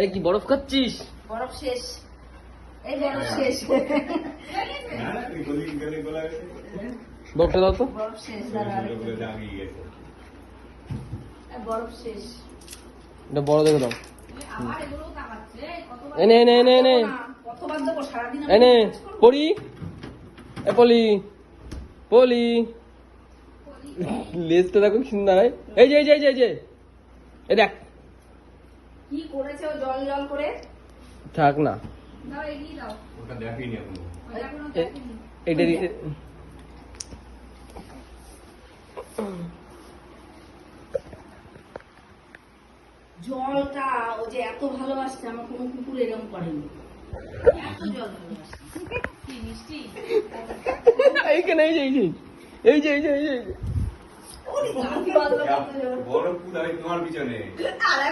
এই কি বরফ খাচ্ছিস? বরফ শেষ, এই বরফ শেষ। বরফটা দাও তো। বরফ শেষ, বরফ শেষ। এটা বড় দেখে দাও। এনে এনে এনে এনে কতবার দেবো সারাদিন? এনে পড়ি, এ পলি পলি লেজটা দেখো কি সুন্দর হয়। এই যে এই যে এই যে এই যে এই দেখ কি করেছে ও, জল জল করে। থাক না দাও, এগিয়ে দাও। ওটা দেখিনি এখনো। এটা জলটা ও যে এত ভালোবাসছে, আমার কোনো কুকুর এরকম করেনি। এত জল ভালোবাসছে। কি মিষ্টি। এইখানে এই যে এই যে এই যে এই যে এই যে বড় কুল আমি তোমার পিছনে। আর